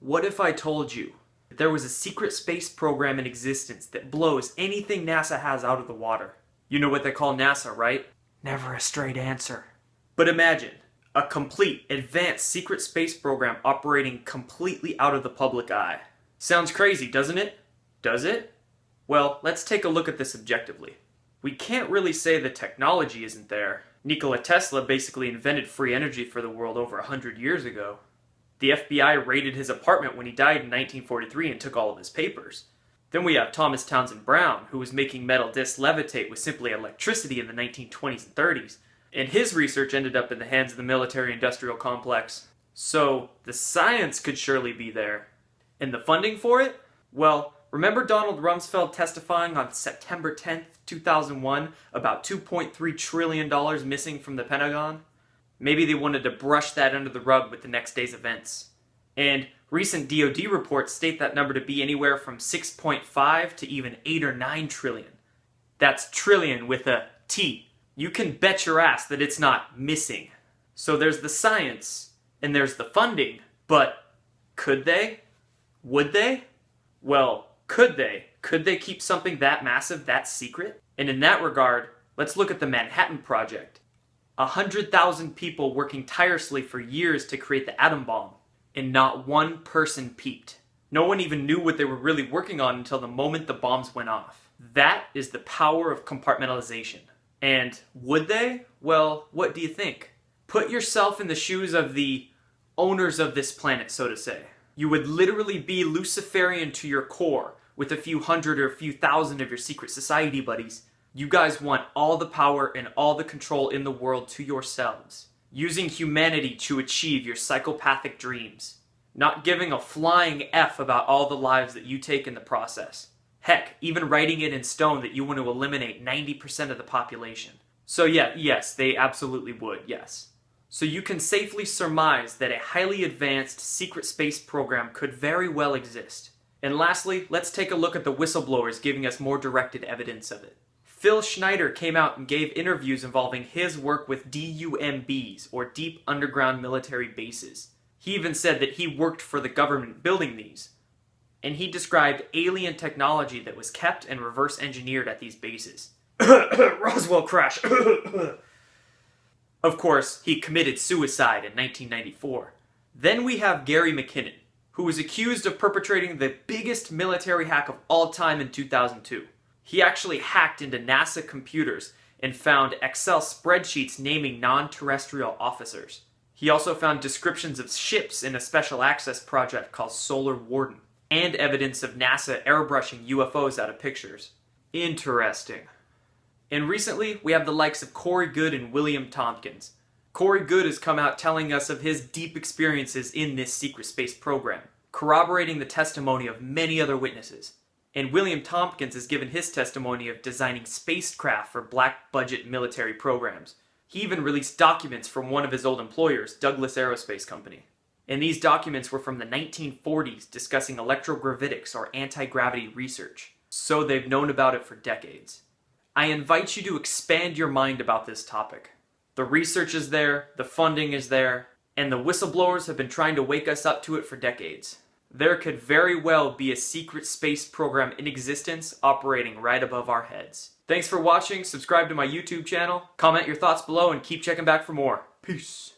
What if I told you that there was a secret space program in existence that blows anything NASA has out of the water? You know what they call NASA, right? Never a straight answer. But imagine a complete, advanced secret space program operating completely out of the public eye. Sounds crazy, doesn't it? Does it? Well, let's take a look at this objectively. We can't really say the technology isn't there. Nikola Tesla basically invented free energy for the world over 100 years ago. The FBI raided his apartment when he died in 1943 and took all of his papers. Then we have Thomas Townsend Brown, who was making metal discs levitate with simply electricity in the 1920s and 30s, and his research ended up in the hands of the military-industrial complex. So, the science could surely be there. And the funding for it? Well, remember Donald Rumsfeld testifying on September 10th, 2001 about $2.3 trillion missing from the Pentagon? Maybe they wanted to brush that under the rug with the next day's events. And recent DoD reports state that number to be anywhere from 6.5 to even 8 or 9 trillion. That's trillion with a T. You can bet your ass that it's not missing. So there's the science, and there's the funding, but could they? Would they? Well, could they? Could they keep something that massive, that secret? And in that regard, let's look at the Manhattan Project. 100,000 people working tirelessly for years to create the atom bomb, and not one person peeped. No one even knew what they were really working on until the moment the bombs went off. That is the power of compartmentalization. And would they? Well, what do you think? Put yourself in the shoes of the owners of this planet, so to say. You would literally be Luciferian to your core, with a few hundred or a few thousand of your secret society buddies. You guys want all the power and all the control in the world to yourselves, using humanity to achieve your psychopathic dreams, not giving a flying F about all the lives that you take in the process. Heck, even writing it in stone that you want to eliminate 90% of the population. So yes, they absolutely would, yes. So you can safely surmise that a highly advanced secret space program could very well exist. And lastly, let's take a look at the whistleblowers giving us more directed evidence of it. Phil Schneider came out and gave interviews involving his work with DUMBs, or Deep Underground Military Bases. He even said that he worked for the government building these. And he described alien technology that was kept and reverse engineered at these bases. Roswell crash. Of course, he committed suicide in 1994. Then we have Gary McKinnon, who was accused of perpetrating the biggest military hack of all time in 2002. He actually hacked into NASA computers and found Excel spreadsheets naming non-terrestrial officers. He also found descriptions of ships in a special access project called Solar Warden, and evidence of NASA airbrushing UFOs out of pictures. Interesting. And recently, we have the likes of Corey Goode and William Tompkins. Corey Goode has come out telling us of his deep experiences in this secret space program, corroborating the testimony of many other witnesses. And William Tompkins has given his testimony of designing spacecraft for black-budget military programs. He even released documents from one of his old employers, Douglas Aerospace Company. And these documents were from the 1940s discussing electrogravitics or anti-gravity research. So they've known about it for decades. I invite you to expand your mind about this topic. The research is there, the funding is there, and the whistleblowers have been trying to wake us up to it for decades. There could very well be a secret space program in existence operating right above our heads. Thanks for watching, subscribe to my YouTube channel, comment your thoughts below, and keep checking back for more. Peace.